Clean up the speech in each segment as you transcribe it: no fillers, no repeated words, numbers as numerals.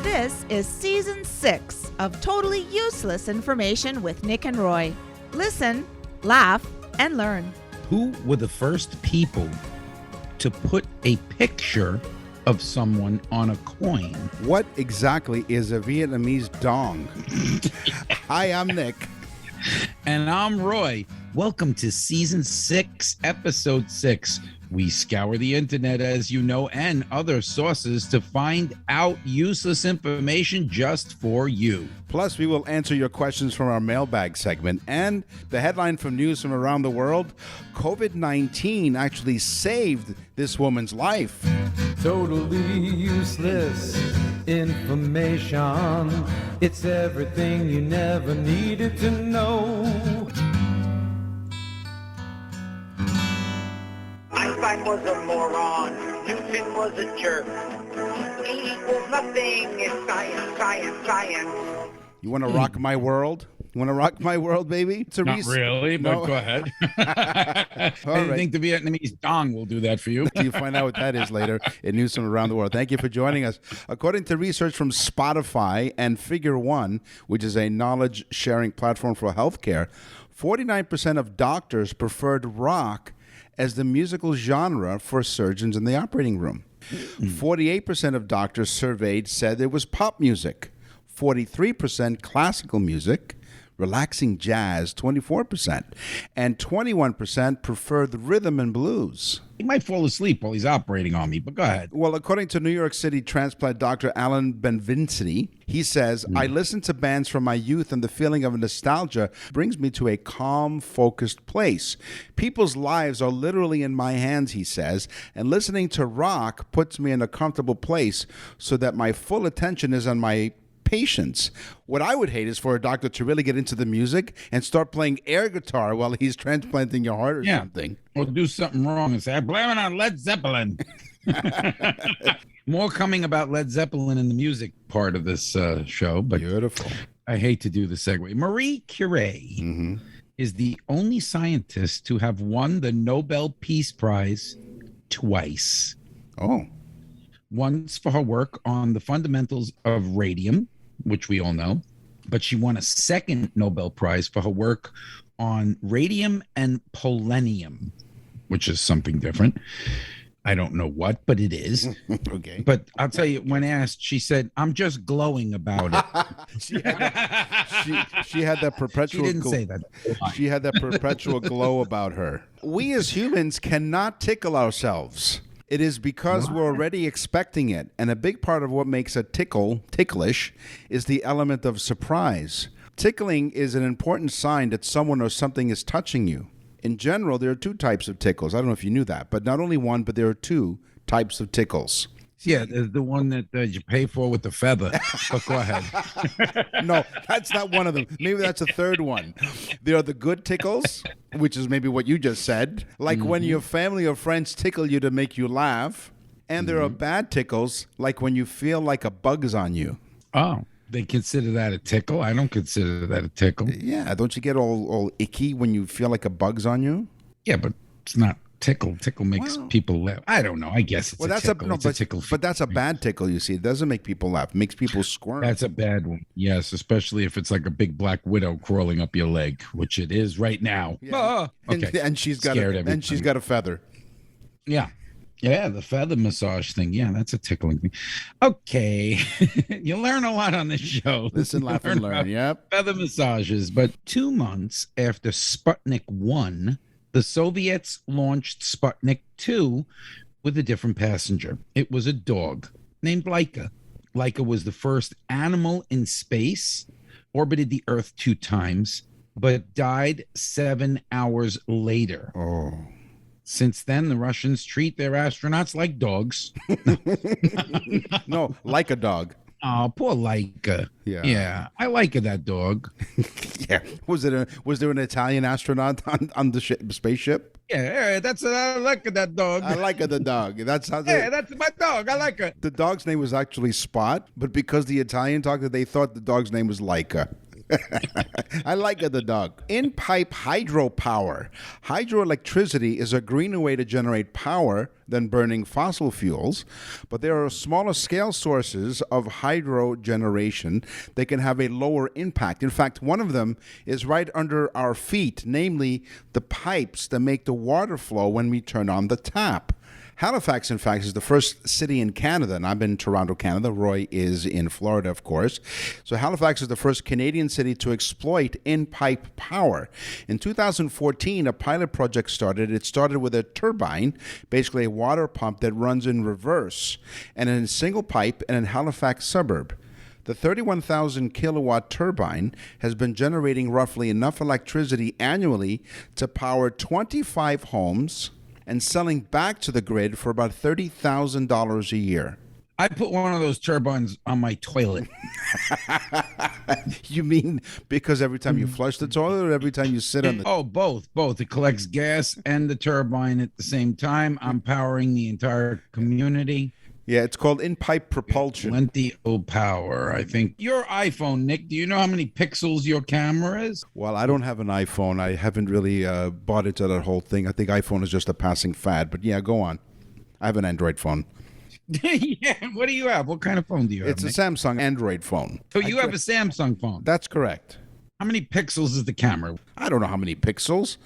This is Season 6 of Totally Useless Information with Nick and Roy. Listen, laugh, and learn. Who were the first people to put a picture of someone on a coin? What exactly is a Vietnamese Dong? Hi, I'm Nick. And I'm Roy. Welcome to Season 6, Episode 6. We scour the internet, as you know, and other sources to find out useless information just for you. Plus, we will answer your questions from our mailbag segment. And the headline from news from around the world, COVID-19 actually saved this woman's life. Totally useless information. It's everything you never needed to know. Einstein was a moron. Newton was a jerk. E equals nothing. It's science, science, science. You want to rock my world? You want to rock my world, baby? It's a Not really, but No. go ahead. All I right. think the Vietnamese Dong will do that for you. You'll find out what that is later in news from around the world. Thank you for joining us. According to research from Spotify and Figure One, which is a knowledge-sharing platform for healthcare, 49% of doctors preferred rock as the musical genre for surgeons in the operating room. 48% of doctors surveyed said it was pop music. 43% classical music, relaxing jazz, 24%, and 21% preferred the rhythm and blues. He might fall asleep while he's operating on me, but go ahead. Well, according to New York City transplant doctor Alan Benvincini, he says, I listen to bands from my youth and the feeling of nostalgia brings me to a calm, focused place. People's lives are literally in my hands, he says, and listening to rock puts me in a comfortable place so that my full attention is on my patients. What I would hate is for a doctor to really get into the music and start playing air guitar while he's transplanting your heart or something. Or do something wrong and say, I blame it on Led Zeppelin. More coming about Led Zeppelin in the music part of this show, but Beautiful. I hate to do the segue. Marie Curie is the only scientist to have won the Nobel Peace Prize twice. Oh. Once for her work on the fundamentals of radium, which we all know, but she won a second Nobel Prize for her work on radium and polonium, which is something different. I don't know what, but it is. Okay. But I'll tell you, when asked, she said, I'm just glowing about it. she had that perpetual She didn't say that. She had that perpetual glow about her. We as humans cannot tickle ourselves. It is because we're already expecting it. And a big part of what makes a ticklish is the element of surprise. Tickling is an important sign that someone or something is touching you. In general, there are two types of tickles. I don't know if you knew that, but not only one, but there are two types of tickles. Yeah, there's the one that you pay for with the feather. But go ahead. No, that's not one of them. Maybe that's a third one. There are the good tickles, which is maybe what you just said, like when your family or friends tickle you to make you laugh. And there are bad tickles, like when you feel like a bug's on you. Oh, they consider that a tickle? I don't consider that a tickle. Yeah, don't you get all icky when you feel like a bug's on you? Yeah, but it's not tickle. Tickle makes people laugh. I don't know. I guess it's a tickle. It's a tickle. But that's a bad tickle, you see. It doesn't make people laugh. It makes people squirm. That's a bad one. Yes, especially if it's like a big black widow crawling up your leg, which it is right now. Yeah. Okay. And she's got a feather. Yeah. Yeah, the feather massage thing. Yeah, that's a tickling thing. Okay. You learn a lot on this show. Listen, laugh, and learn. Yep. Feather massages. But 2 months after Sputnik 1, the Soviets launched Sputnik 2 with a different passenger. It was a dog named Laika. Laika was the first animal in space, orbited the Earth 2 times, but died 7 hours later. Oh. Since then, the Russians treat their astronauts like dogs. No, like a dog. Oh, poor Laika. Yeah. I like that dog. Yeah. Was there an Italian astronaut on the spaceship? Yeah, I like that dog. I like the dog. That's how. That's my dog. I like it. The dog's name was actually Spot, but because the Italian talked, they thought the dog's name was Laika. I like the dog. In-pipe hydropower. Hydroelectricity is a greener way to generate power than burning fossil fuels, but there are smaller scale sources of hydro generation that can have a lower impact. In fact, one of them is right under our feet, namely the pipes that make the water flow when we turn on the tap. Halifax, in fact, is the first city in Canada, and I'm in Toronto, Canada. Roy is in Florida, of course. So Halifax is the first Canadian city to exploit in-pipe power. In 2014, a pilot project started. It started with a turbine, basically a water pump that runs in reverse, and in a single pipe in a Halifax suburb. The 31,000 kilowatt turbine has been generating roughly enough electricity annually to power 25 homes and selling back to the grid for about $30,000 a year. I put one of those turbines on my toilet. You mean because every time you flush the toilet or every time you sit on the... Oh, both. It collects gas and the turbine at the same time. I'm powering the entire community. Yeah, it's called in-pipe propulsion. Plenty of power, I think. Your iPhone, Nick, do you know how many pixels your camera is? Well, I don't have an iPhone. I haven't really bought into that whole thing. I think iPhone is just a passing fad. But yeah, go on. I have an Android phone. Yeah, what do you have? What kind of phone do you have, It's a Samsung Android phone. So you have a Samsung phone. That's correct. How many pixels is the camera? I don't know how many pixels.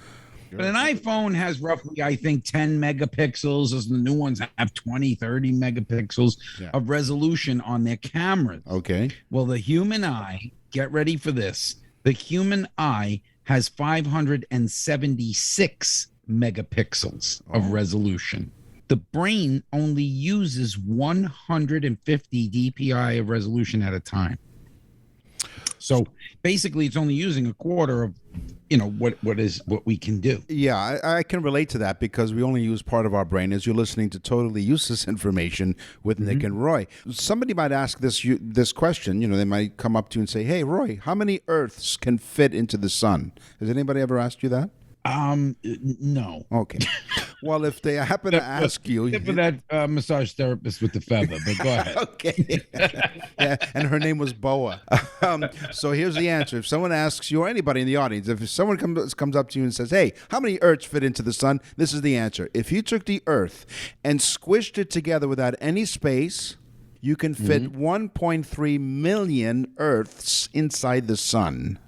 But an iPhone has roughly, I think, 10 megapixels, as the new ones have 20, 30 megapixels of resolution on their cameras. Okay. Well, the human eye, get ready for this, the human eye has 576 megapixels of resolution. The brain only uses 150 dpi of resolution at a time. So basically, it's only using a quarter of, what we can do. Yeah, I can relate to that because we only use part of our brain as you're listening to totally useless information with Nick and Roy. Somebody might ask this question. They might come up to you and say, "Hey, Roy, how many Earths can fit into the sun?" Has anybody ever asked you that? No. Okay. Well, if they happen to ask you, except for that massage therapist with the feather, but go ahead. Okay. Yeah, and her name was Boa. So here's the answer. If someone asks you, or anybody in the audience, if someone comes up to you and says, "Hey, how many Earths fit into the sun?" This is the answer. If you took the Earth and squished it together without any space, you can fit 1.3 million Earths inside the sun.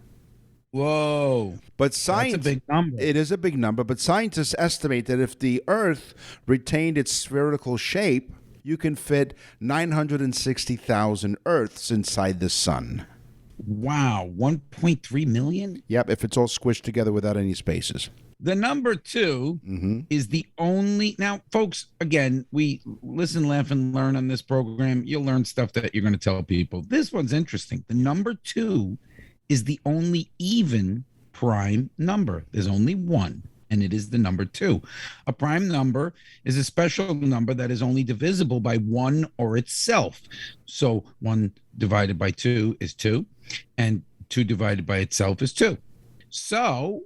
Whoa. But that's a big number. It is a big number, but scientists estimate that if the Earth retained its spherical shape, you can fit 960,000 Earths inside the sun. Wow, 1.3 million? Yep, if it's all squished together without any spaces. The number 2 is the only... Now, folks, again, we listen, laugh, and learn on this program. You'll learn stuff that you're going to tell people. This one's interesting. The number 2 is the only even prime number. There's only one, and it is the number 2. A prime number is a special number that is only divisible by 1 or itself. So 1 divided by 2 is 2, and 2 divided by itself is 2. So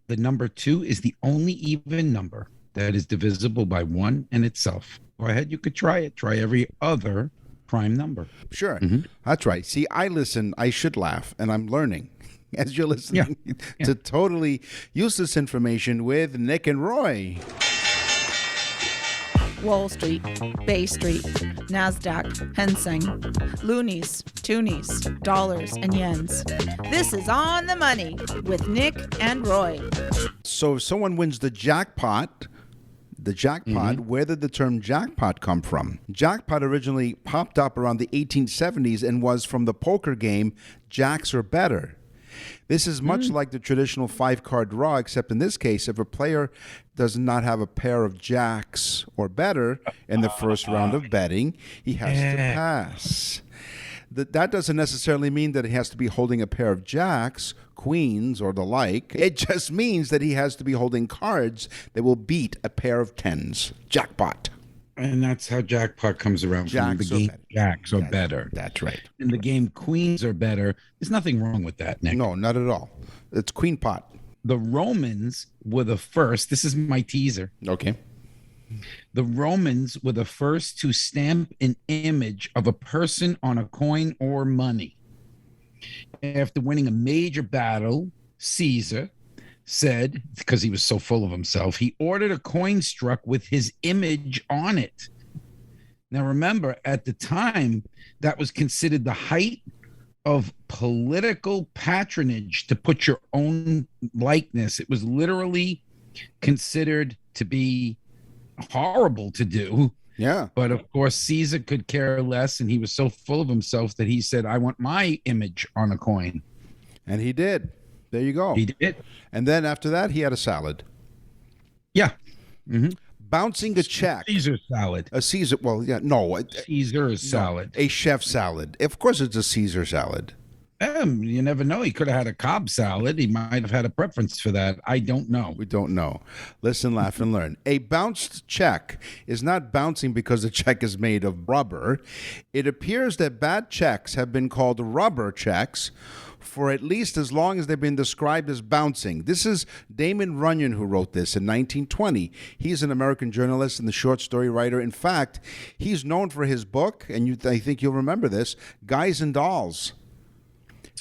the number 2 is the only even number that is divisible by 1 and itself. Go ahead, you could try it. Try every other prime number. Sure. That's right. See, I listen, I should laugh, and I'm learning as you're listening to totally useless information with Nick and Roy. Wall Street, Bay Street, NASDAQ, Hang Seng, loonies, toonies, dollars, and yens. This is On the Money with Nick and Roy. So if someone wins the jackpot, where did the term jackpot come from? Jackpot originally popped up around the 1870s and was from the poker game Jacks or Better. This is much like the traditional 5-card draw, except in this case, if a player does not have a pair of jacks or better in the first round of betting, he has to pass. That doesn't necessarily mean that he has to be holding a pair of jacks, queens, or the like. It just means that he has to be holding cards that will beat a pair of tens. Jackpot. And that's how jackpot comes around. Jacks from the game. Jacks are better. That's right. In the game, queens are better. There's nothing wrong with that, Nick. No, not at all. It's queen pot. The Romans were the first. This is my teaser. Okay. The Romans were the first to stamp an image of a person on a coin or money. After winning a major battle, Caesar said, because he was so full of himself, he ordered a coin struck with his image on it. Now, remember, at the time, that was considered the height of political patronage to put your own likeness. It was literally considered to be horrible to do. Yeah. But of course, Caesar could care less, and he was so full of himself that he said, I want my image on a coin. And he did. There you go. He did. And then after that, he had a salad. Yeah. Bouncing a check. Caesar salad. A Caesar, well, yeah, no. Caesar salad. A chef salad. Of course it's a Caesar salad. You never know. He could have had a Cobb salad. He might have had a preference for that. I don't know. We don't know. Listen, laugh, and learn. A bounced check is not bouncing because the check is made of rubber. It appears that bad checks have been called rubber checks for at least as long as they've been described as bouncing. This is Damon Runyon who wrote this in 1920. He's an American journalist and the short story writer. In fact, he's known for his book, and I think you'll remember this, Guys and Dolls.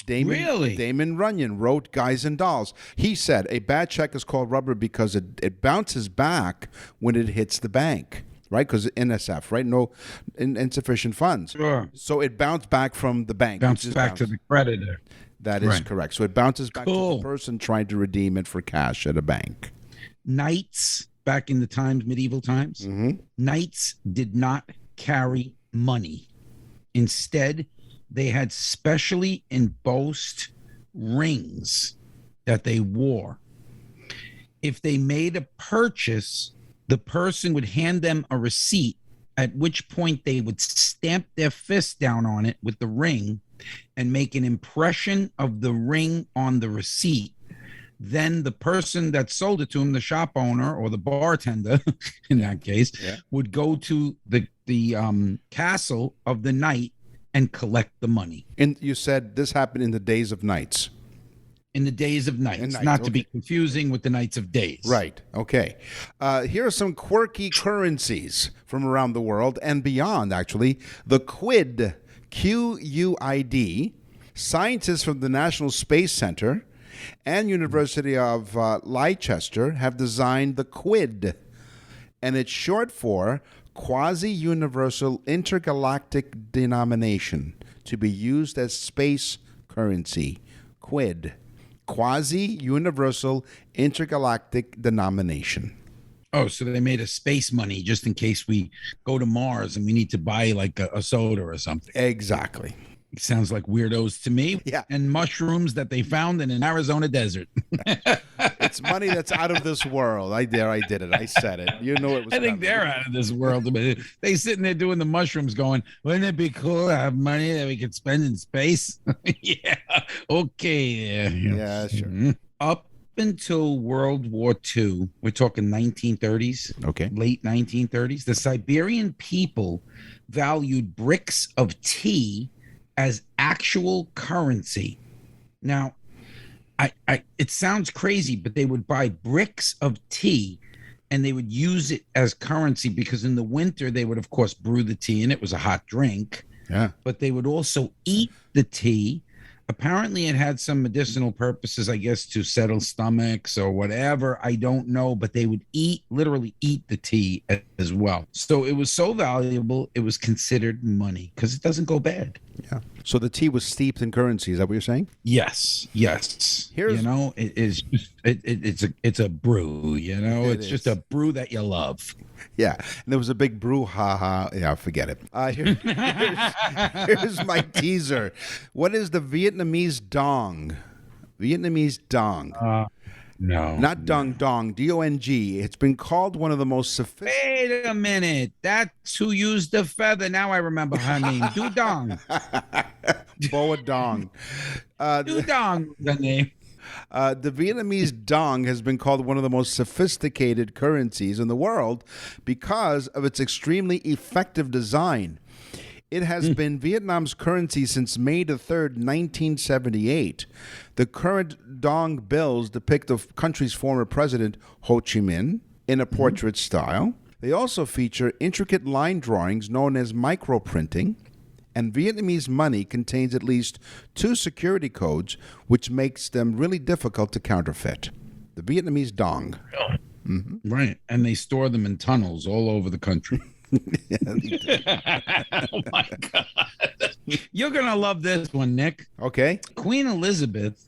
Damon Runyon wrote Guys and Dolls. He said a bad check is called rubber because it bounces back when it hits the bank. Right, because NSF, right? No insufficient funds. Sure. So it bounced back from the bank. Bounces back to the creditor. That is Right. correct. So it bounces back to Cool. the person trying to redeem it for cash at a bank. Knights, back in the times, medieval times, knights did not carry money. Instead, they had specially embossed rings that they wore. If they made a purchase, the person would hand them a receipt, at which point they would stamp their fist down on it with the ring and make an impression of the ring on the receipt. Then the person that sold it to him, the shop owner or the bartender, in that case, would go to the castle of the knight and collect the money. And you said this happened in the days of knights. In the days of knights, Knights, not to be okay. confusing with the knights of days. Right. Okay. Here are some quirky currencies from around the world and beyond, actually. The quid, Q-U-I-D. Scientists from the National Space Center and University of Leicester have designed the quid, and it's short for Quasi-Universal Intergalactic Denomination, to be used as space currency. Quid. Quasi-Universal Intergalactic Denomination. Oh, so they made a space money just in case we go to Mars and we need to buy like a soda or something. Exactly. It sounds like weirdos to me. Yeah. And mushrooms that they found in an Arizona desert. It's money that's out of this world. I did it. I said it. You know it was I think coming. they're out of this world. They sitting there doing the mushrooms going, wouldn't it be cool to have money that we could spend in space? Yeah. Okay. Yeah, sure. Up until World War II, we're talking 1930s, Okay. late 1930s, the Siberian people valued bricks of tea as actual currency. Now, it sounds crazy, but they would buy bricks of tea and they would use it as currency because in the winter they would, of course, brew the tea and it was a hot drink. Yeah. But they would also eat the tea. Apparently, it had some medicinal purposes, I guess, to settle stomachs or whatever. I don't know, but they would literally eat the tea as well. So it was so valuable, it was considered money because it doesn't go bad. Yeah. So the tea was steeped in currency. Is that what you're saying? Yes. Here's- it is just it's a brew. It's just a brew that you love. Yeah. And there was a big brouhaha. Yeah, forget it. Here's my teaser. What is the Vietnamese Dong? Vietnamese Dong. No, Not Dong Dong, D-O-N-G. It's been called one of the most sophisticated. Wait a minute. That's who used the feather. Now I remember her name. Dudong. Boa Dong. Dudong, the name. The Vietnamese dong has been called one of the most sophisticated currencies in the world because of its extremely effective design. It has been Vietnam's currency since May the 3rd, 1978. The current dong bills depict the country's former president, Ho Chi Minh, in a portrait style. They also feature intricate line drawings known as microprinting and Vietnamese money contains at least 2 security codes, which makes them really difficult to counterfeit. The Vietnamese Dong. Right. And they store them in tunnels all over the country. Oh, my God. You're going to love this one, Nick. Okay. Queen Elizabeth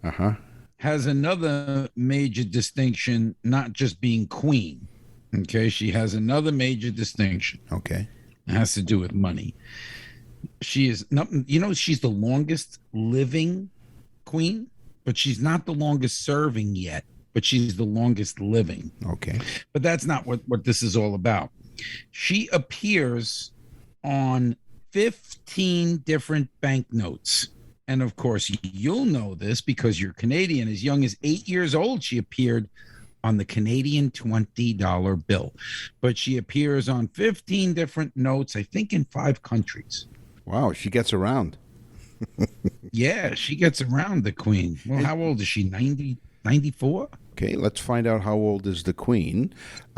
has another major distinction, not just being queen. Okay. She has another major distinction. Okay. It has to do with money. She is not, she's the longest living queen, but she's not the longest serving yet, but she's the longest living. Okay. But that's not what this is all about. She appears on 15 different banknotes. And of course, you'll know this because you're Canadian. As young as 8 years old, she appeared on the Canadian $20 bill. But she appears on 15 different notes, I think in 5 countries. Wow, she gets around. Yeah, she gets around, the queen. Well, how old is she? 90, 94? Okay, let's find out how old is the queen.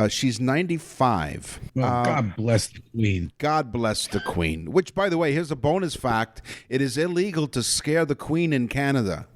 She's 95. Well, God bless the queen. God bless the queen. Which, by the way, here's a bonus fact. It is illegal to scare the queen in Canada.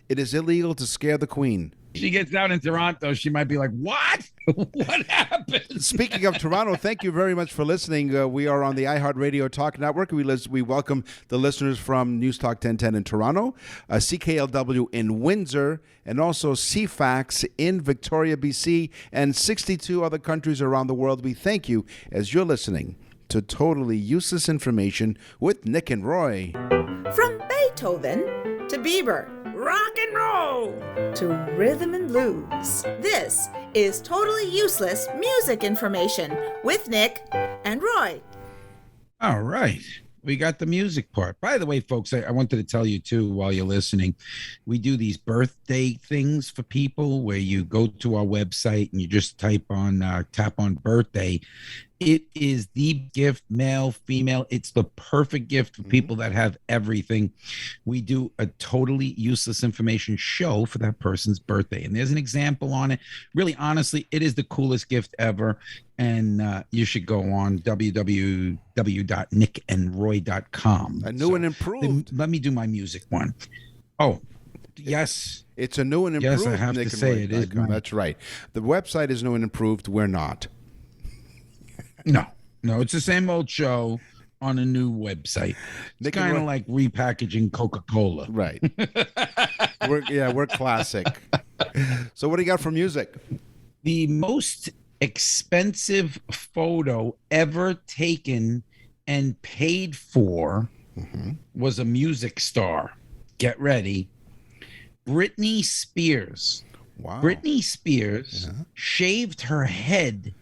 It is illegal to scare the queen. She gets down in Toronto, she might be like, what? What happened? Speaking of Toronto, thank you very much for listening. We are on the iHeartRadio Talk Network. We welcome the listeners from News Talk 1010 in Toronto, CKLW in Windsor, and also CFAX in Victoria, BC, and 62 other countries around the world. We thank you as you're listening to Totally Useless Information with Nick and Roy. From Beethoven to Bieber, rock and roll to rhythm and blues. This is Totally Useless Music Information with Nick and Roy. All right. We got the music part. By the way, folks, I wanted to tell you, too, while you're listening, we do these birthday things for people where you go to our website and you just tap on birthday. It is the gift, male, female. It's the perfect gift for people that have everything. We do a Totally Useless Information show for that person's birthday. And there's an example on it. Really, honestly, it is the coolest gift ever. And you should go on www.nickandroy.com. A new and improved. Let me do my music one. Oh, yes. It's a new and improved. Yes, I have Nick to and say Roy. it is. That's right. The website is new and improved. We're not. No, it's the same old show on a new website. It's kind of like repackaging Coca-Cola. Right. We're classic. So what do you got for music? The most expensive photo ever taken and paid for was a music star. Get ready. Britney Spears. Wow. Britney Spears shaved her head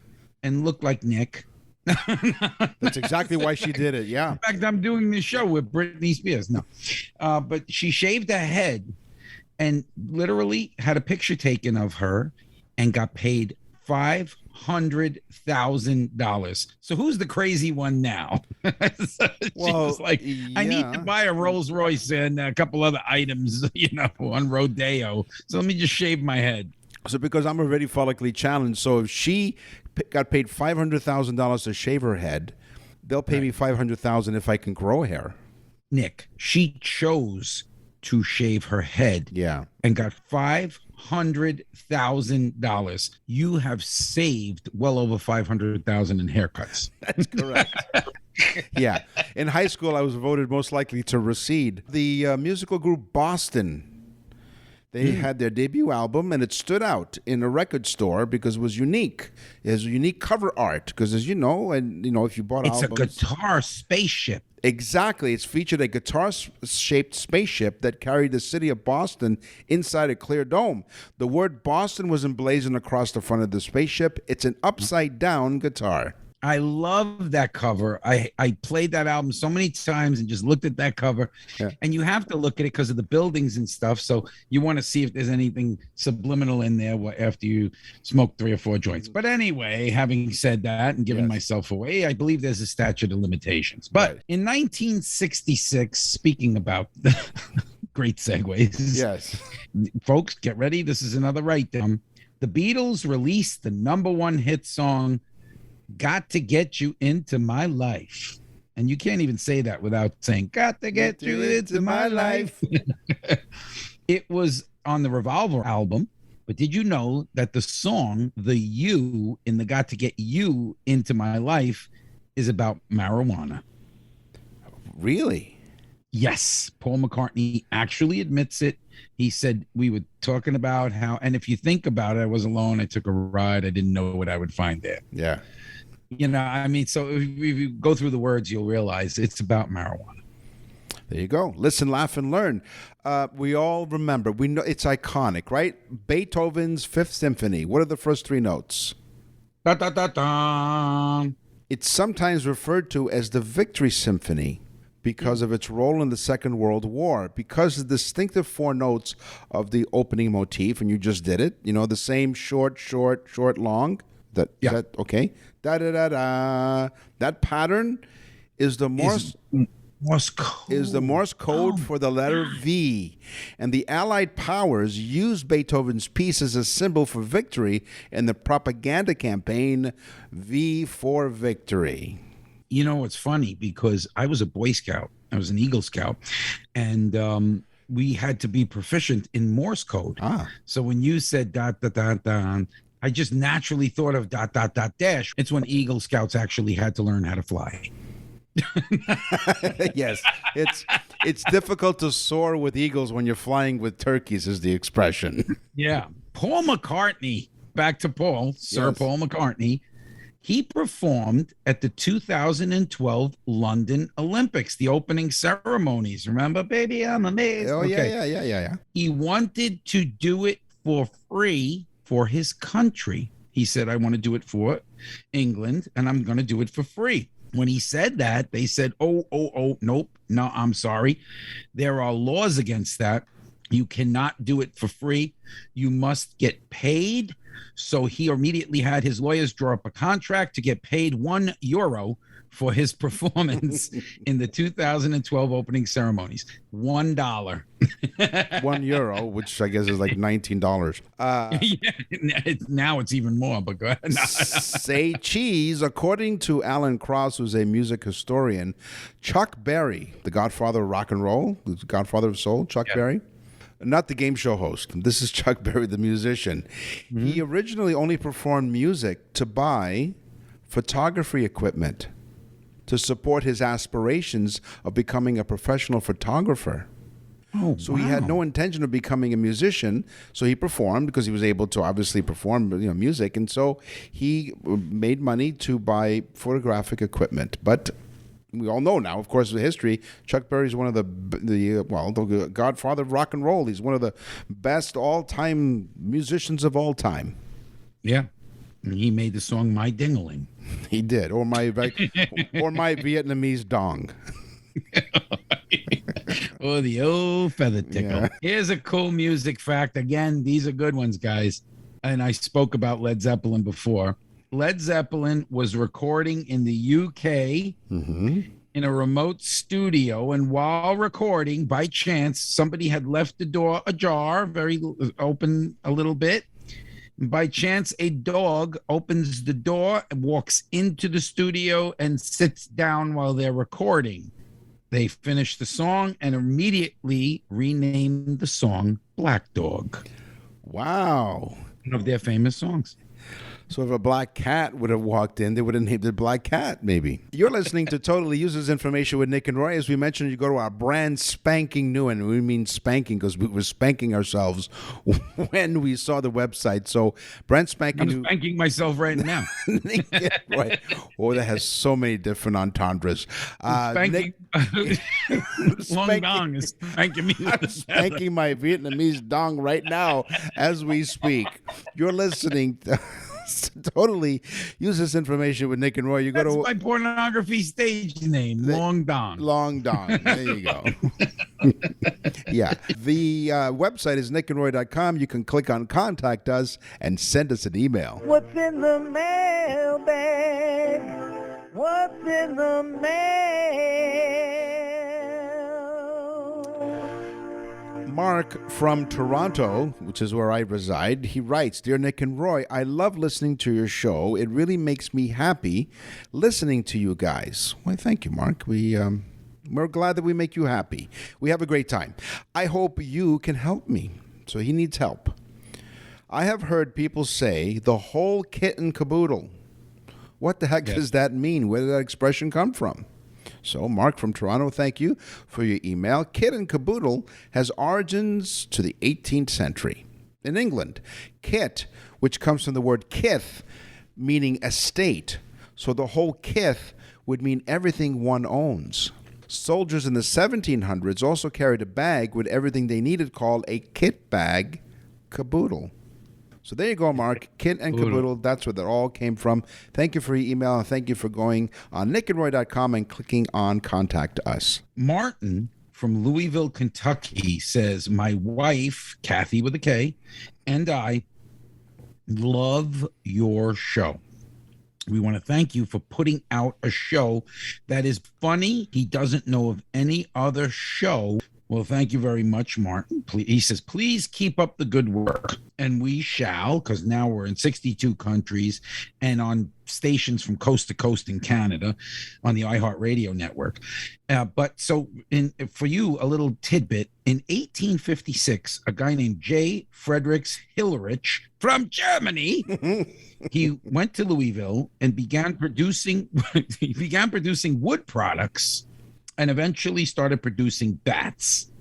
and looked like Nick. That's exactly why she did it. Yeah. In fact, I'm doing this show with Britney Spears. No, but she shaved her head and literally had a picture taken of her and got paid $500,000. So who's the crazy one now? So she was like, I need to buy a Rolls Royce and a couple other items, on Rodeo. So let me just shave my head. So because I'm already follically challenged, so if she got paid $500,000 to shave her head, they'll pay me $500,000 if I can grow hair. Nick, she chose to shave her head. Yeah. And got $500,000. You have saved well over $500,000 in haircuts. That's correct. Yeah. In high school, I was voted most likely to recede. The musical group Boston, they had their debut album, and it stood out in a record store because it was unique. It has unique cover art because, as you know, if you bought albums... It's a guitar spaceship. Exactly. It's featured a guitar-shaped spaceship that carried the city of Boston inside a clear dome. The word Boston was emblazoned across the front of the spaceship. It's an upside-down guitar. I love that cover. I played that album so many times and just looked at that cover. Yeah. And you have to look at it because of the buildings and stuff. So you want to see if there's anything subliminal in there after you smoke 3 or 4 joints. But anyway, having said that and giving myself away, I believe there's a statute of limitations. But in 1966, speaking about great segues. Yes. Folks, get ready. This is another write-down. The Beatles released the #1 hit song, Got to Get You Into My Life. And you can't even say that without saying, got to get you into my life. It was on the Revolver album. But did you know that the song, the You in the Got to Get You Into My Life, is about marijuana? Really? Yes. Paul McCartney actually admits it. He said, we were talking about how, and if you think about it, I was alone. I took a ride. I didn't know what I would find there. Yeah. You know, I mean, so if you go through the words, you'll realize it's about marijuana. There you go. Listen, laugh, and learn. We all remember. We know it's iconic, right? Beethoven's Fifth Symphony. What are the first three notes? Da, da, da, da. It's sometimes referred to as the Victory Symphony because of its role in the Second World War. Because of the distinctive four notes of the opening motif, and you just did it. You know, the same short, short, short, long. That okay? Da da da da. That pattern is the Morse Code. Is the Morse code for the letter V. And the Allied powers used Beethoven's piece as a symbol for victory in the propaganda campaign V for Victory. You know, it's funny because I was a Boy Scout. I was an Eagle Scout. And we had to be proficient in Morse code. So when you said dot, dot, dot, dot, I just naturally thought of dot, dot, dot, dash. It's when Eagle Scouts actually had to learn how to fly. Yes, it's difficult to soar with eagles when you're flying with turkeys, is the expression. Yeah. Paul McCartney, back to Paul, Sir Yes. Paul McCartney. He performed at the 2012 London Olympics, the opening ceremonies. Remember, baby, I'm amazed. Oh, yeah. He wanted to do it for free for his country. He said, I want to do it for England, and I'm going to do it for free. When he said that, they said, oh, nope, no, I'm sorry. There are laws against that. You cannot do it for free. You must get paid. So he immediately had his lawyers draw up a contract to get paid €1 for his performance in the 2012 opening ceremonies. $1. €1, which I guess is like $19. Yeah, now it's even more, but go ahead. No. Say cheese. According to Alan Krauss, who's a music historian, Chuck Berry, the godfather of rock and roll, the godfather of soul, Chuck Berry, not the game show host. This is Chuck Berry, the musician. Mm-hmm. He originally only performed music to buy photography equipment to support his aspirations of becoming a professional photographer. Oh, so he had no intention of becoming a musician. So he performed because he was able to obviously perform, music, and so he made money to buy photographic equipment. But we all know now, of course, the history. Chuck Berry is one of the godfather of rock and roll. He's one of the best all-time musicians of all time. Yeah. And he made the song My Dingaling. He did. Or my Vietnamese Dong. Oh, the old feather tickle. Yeah. Here's a cool music fact. Again, these are good ones, guys. And I spoke about Led Zeppelin before. Led Zeppelin was recording in the UK in a remote studio. And while recording, by chance, somebody had left the door ajar, very open a little bit. By chance, a dog opens the door and walks into the studio and sits down while they're recording. They finished the song and immediately renamed the song Black Dog. Wow. One of their famous songs. So if a black cat would have walked in, they would have named it Black Cat, maybe. You're listening to Totally Uses Information with Nick and Roy. As we mentioned, you go to our brand spanking new, and we mean spanking because we were spanking ourselves when we saw the website. So brand spanking new. I'm spanking myself right now. Yeah, right. Oh, that has so many different entendres. Spanking. Long Dong is spanking me. I'm spanking my Vietnamese dong right now as we speak. You're listening to Totally Use This Information with Nick and Roy. You go That's to my pornography stage name, Long Dong. Long Dong. There you go. Yeah. The website is nickandroy.com. You can click on Contact Us and send us an email. What's in the mailbag? What's in the mail? Mark from Toronto, which is where I reside, he writes, Dear Nick and Roy, I love listening to your show. It really makes me happy listening to you guys. Well, thank you, Mark. We're glad that we make you happy. We have a great time. I hope you can help me. So he needs help. I have heard people say the whole kit and caboodle. What the heck does that mean? Where did that expression come from? So, Mark from Toronto, thank you for your email. Kit and caboodle has origins to the 18th century. In England, kit, which comes from the word kith, meaning estate. So the whole kith would mean everything one owns. Soldiers in the 1700s also carried a bag with everything they needed called a kit bag caboodle. So there you go, Mark. Kit and caboodle, that's where that all came from. Thank you for your email, and thank you for going on nickandroy.com and clicking on Contact Us. Martin from Louisville, Kentucky says, my wife, Kathy with a K, and I love your show. We want to thank you for putting out a show that is funny. He doesn't know of any other show. Well, thank you very much, Martin. He says, please keep up the good work. And we shall, because now we're in 62 countries and on stations from coast to coast in Canada on the iHeartRadio network. But so for you, a little tidbit. In 1856, a guy named J. Friedrichs Hillerich from Germany, he went to Louisville and began producing wood products and eventually started producing bats.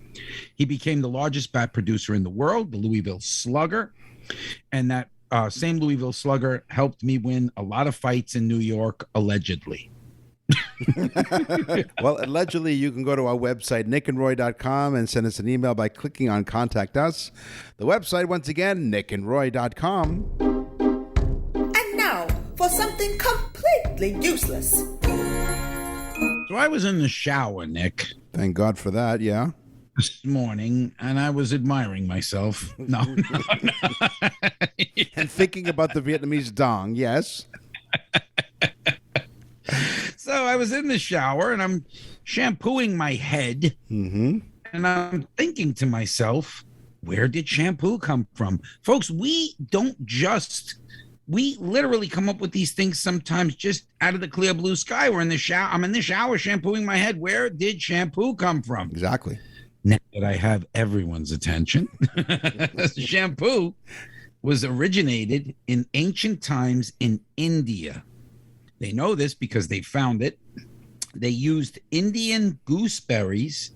He became the largest bat producer in the world, the Louisville Slugger. And that same Louisville Slugger helped me win a lot of fights in New York, allegedly. Well, allegedly, you can go to our website, nickandroy.com, and send us an email by clicking on Contact Us. The website, once again, nickandroy.com. And now for something completely useless. So I was in the shower, Nick, Thank God for that, yeah. this morning, and I was admiring myself. No. And thinking about the Vietnamese Dong, yes. So I was in the shower, and I'm shampooing my head, and I'm thinking to myself, where did shampoo come from? Folks, we literally come up with these things sometimes just out of the clear blue sky. We're in the shower. I'm in the shower shampooing my head. Where did shampoo come from? Exactly. Now that I have everyone's attention, shampoo was originated in ancient times in India. They know this because they found it. They used Indian gooseberries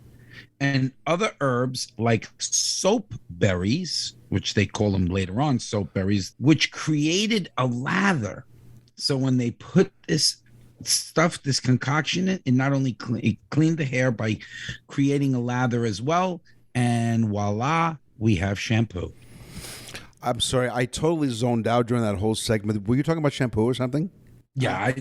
and other herbs like soap berries, which they call them later on soap berries, which created a lather. So when they put this stuff, this concoction in, it not only cleaned the hair by creating a lather as well, and voila, we have shampoo. I'm sorry, I totally zoned out during that whole segment. Were you talking about shampoo or something? Yeah,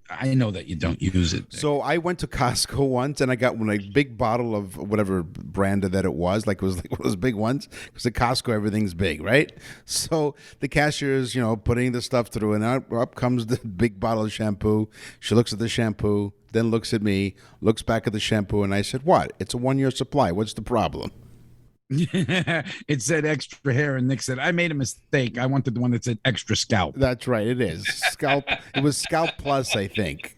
I know that you don't use it. So I went to Costco once and I got a big bottle of whatever brand that it was. Like it was like one of those big ones. Because at Costco, everything's big, right? So the cashier is, putting the stuff through, and up comes the big bottle of shampoo. She looks at the shampoo, then looks at me, looks back at the shampoo, and I said, what? It's a 1-year supply. What's the problem? It said extra hair, and Nick said, I made a mistake. I wanted the one that said extra scalp. That's right. It is. Scalp. It was Scalp Plus, I think.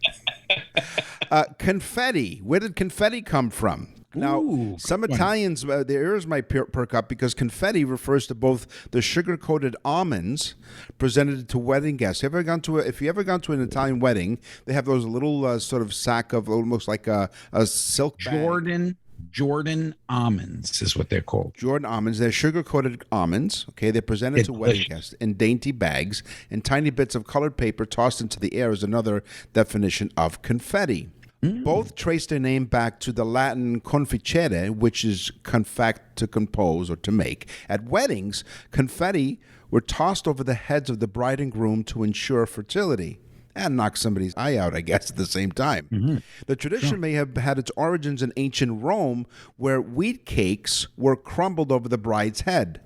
Confetti. Where did confetti come from? Now, Ooh, some good one. Italians, their ears might perk up because confetti refers to both the sugar-coated almonds presented to wedding guests. If you ever gone to an Italian wedding, they have those little sort of sack of almost like a silk bag. Jordan almonds is what they're called. Jordan almonds. They're sugar-coated almonds. Okay, they're presented to wedding guests in dainty bags, and tiny bits of colored paper tossed into the air is another definition of confetti. Both trace their name back to the Latin conficere, which is confect, to compose or to make. At weddings, confetti were tossed over the heads of the bride and groom to ensure fertility and knock somebody's eye out, I guess, at the same time. The tradition may have had its origins in ancient Rome, where wheat cakes were crumbled over the bride's head.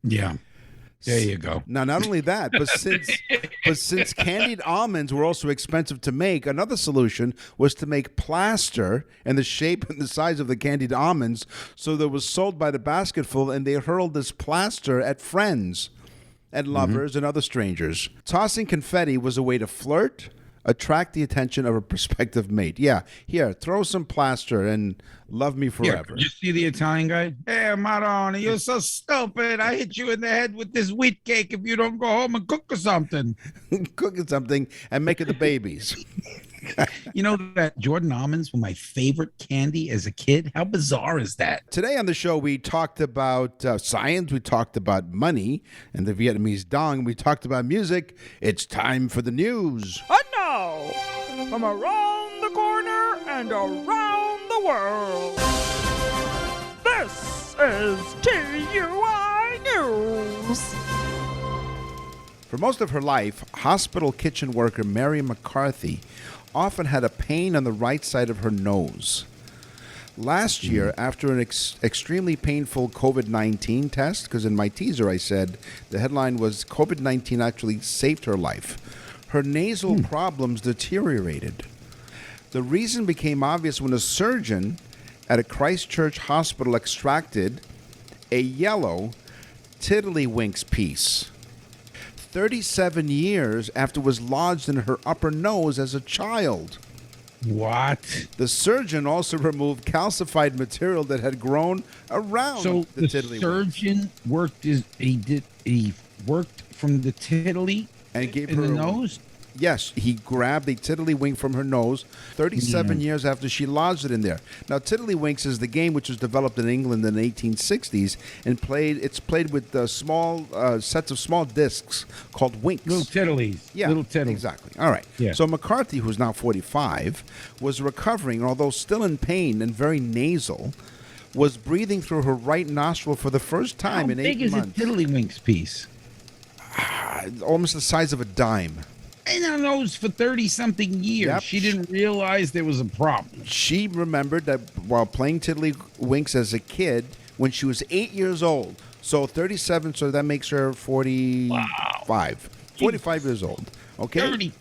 Yeah. There you go. Now, not only that, but since candied almonds were also expensive to make, another solution was to make plaster in the shape and the size of the candied almonds, so that was sold by the basketful, and they hurled this plaster at friends and lovers and other strangers. Tossing confetti was a way to flirt, attract the attention of a prospective mate. Yeah, here, throw some plaster and love me forever. You see the Italian guy? Hey, Maroni, you're so stupid. I hit you in the head with this wheat cake if you don't go home and cook or something. Cooking something and making the babies. You know that Jordan almonds were my favorite candy as a kid? How bizarre is that? Today on the show, we talked about science, we talked about money and the Vietnamese Dong, we talked about music. It's time for the news. And now, from around the corner and around the world, this is TUI News. For most of her life, hospital kitchen worker Mary McCarthy often had a pain on the right side of her nose. Last year, after an extremely painful COVID-19 test, because in my teaser I said the headline was COVID-19 actually saved her life, her nasal problems deteriorated. The reason became obvious when a surgeon at a Christchurch hospital extracted a yellow tiddlywinks piece 37 years after it was lodged in her upper nose as a child. What? The surgeon also removed calcified material that had grown around the tiddlywinks. Surgeon worked he worked from the tiddly And gave in her the a- nose? Yes, he grabbed a tiddlywink from her nose 37 years after she lodged it in there. Now, tiddlywinks is the game which was developed in England in the 1860s and it's played with small sets of small discs called winks. Little tiddlies. Yeah, Little tiddlies. exactly. All right. Yeah. So McCarthy, who's now 45, was recovering, although still in pain and very nasal, was breathing through her right nostril for the first time How in 8 big is a months. tiddlywinks piece? Almost the size of a dime. In her nose for 30-something years. Yep. She didn't realize there was a problem. She remembered that while playing tiddlywinks as a kid, when she was 8 years old, so 37, so that makes her 45. 45 years old. Okay? 30.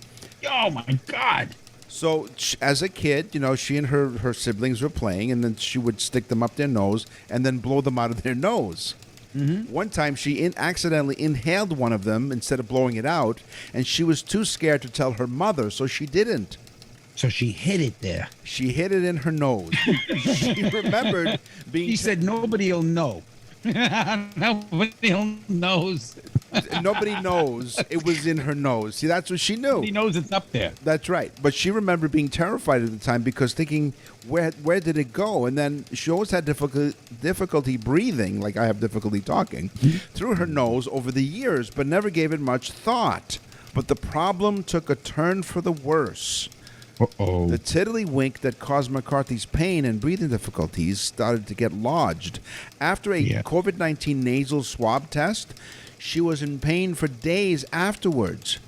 Oh, my God. So as a kid, she and her siblings were playing, and then she would stick them up their nose and then blow them out of their nose. One time, she accidentally inhaled one of them instead of blowing it out, and she was too scared to tell her mother, so she didn't. So she hid it there. She hid it in her nose. She remembered being... She said nobody'll know. Nobody knows. Nobody knows it was in her nose. See, that's what she knew. Nobody knows it's up there. That's right. But she remembered being terrified at the time because thinking, where did it go? And then she always had difficulty breathing, like I have difficulty talking, through her nose over the years, but never gave it much thought. But the problem took a turn for the worse. Uh-oh. The tiddlywink that caused McCarthy's pain and breathing difficulties started to get lodged. After a COVID-19 nasal swab test, she was in pain for days afterwards.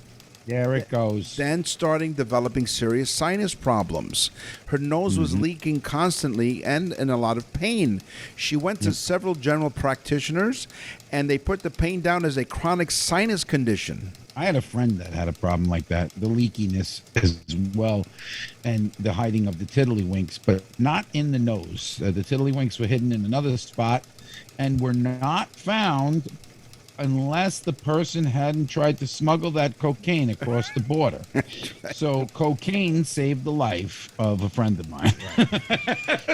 There it goes. Then developing serious sinus problems. Her nose was leaking constantly and in a lot of pain. She went to several general practitioners, and they put the pain down as a chronic sinus condition. I had a friend that had a problem like that, the leakiness as well, and the hiding of the tiddlywinks, but not in the nose. The tiddlywinks were hidden in another spot and were not found unless the person hadn't tried to smuggle that cocaine across the border. So cocaine saved the life of a friend of mine.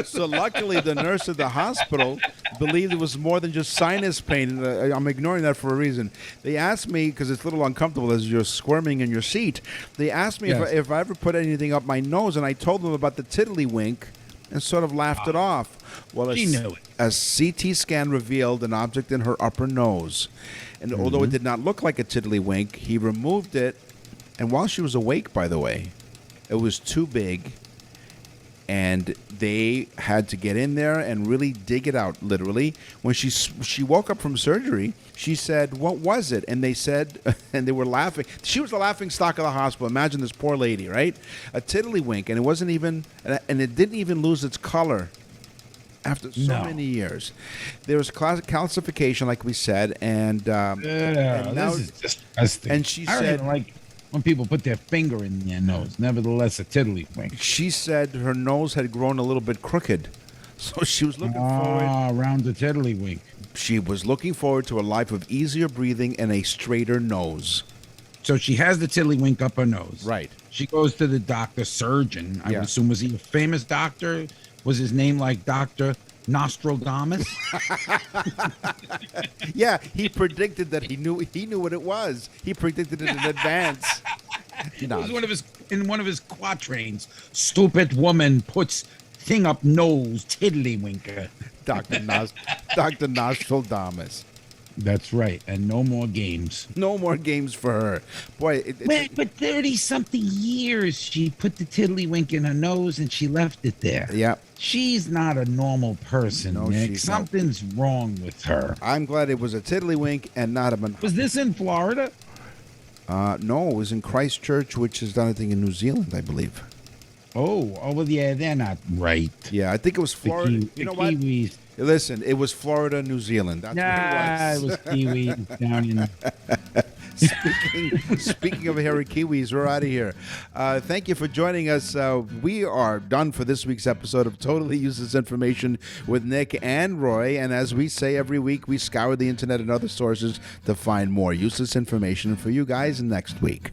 So luckily, the nurse at the hospital believed it was more than just sinus pain. And I'm ignoring that for a reason. They asked me, because it's a little uncomfortable as you're squirming in your seat, they asked me if I ever put anything up my nose, and I told them about the tiddlywink and sort of laughed it off. Well, She knew it. A CT scan revealed an object in her upper nose. And although it did not look like a tiddlywink, he removed it. And while she was awake, by the way, it was too big. And they had to get in there and really dig it out, literally. When she woke up from surgery, she said, "What was it?" And they said, and they were laughing. She was the laughing stock of the hospital. Imagine this poor lady, right? A tiddlywink, and it wasn't even, and it didn't even lose its color. After so many years. There was calcification, like we said, and now, this is disgusting. and she I don't said- even like when people put their finger in their nose. Nevertheless, a tiddlywink. she said her nose had grown a little bit crooked. So she was looking forward. Around the tiddlywink. She was looking forward to a life of easier breathing and a straighter nose. So she has the tiddlywink up her nose. Right. She goes to the doctor, surgeon. I Yeah. would assume, was he a famous doctor? Was his name like Dr. Nostradamus? Yeah, he predicted that he knew what it was. He predicted it in advance. It was in one of his quatrains. Stupid woman puts thing up nose, tiddlywinker. Dr. Nostradamus. That's right. And no more games. No more games for her. Boy, But 30-something years she put the tiddlywink in her nose and she left it there. yeah. She's not a normal person, No, Nick. she's not. Something's wrong with her. I'm glad it was a tiddlywink and not a Was this in Florida? no, it was in Christchurch, which is done, I think, in New Zealand, I believe. Oh, well, yeah, they're not right. Yeah, I think it was Florida. You know what? Kiwis. Listen, it was Florida, New Zealand. That's Nah, what it was Kiwis down in. Speaking of hairy Kiwis, we're out of here. Thank you for joining us. We are done for this week's episode of Totally Useless Information with Nick and Roy. And as we say every week, we scour the internet and other sources to find more useless information for you guys next week.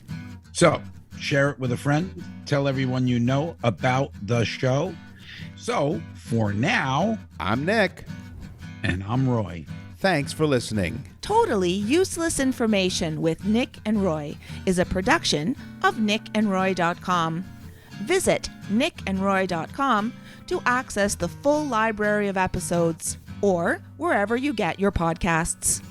So, share it with a friend. Tell everyone you know about the show. So, for now, I'm Nick. and I'm Roy. Thanks for listening. Totally Useless Information with Nick and Roy is a production of nickandroy.com. Visit nickandroy.com to access the full library of episodes or wherever you get your podcasts.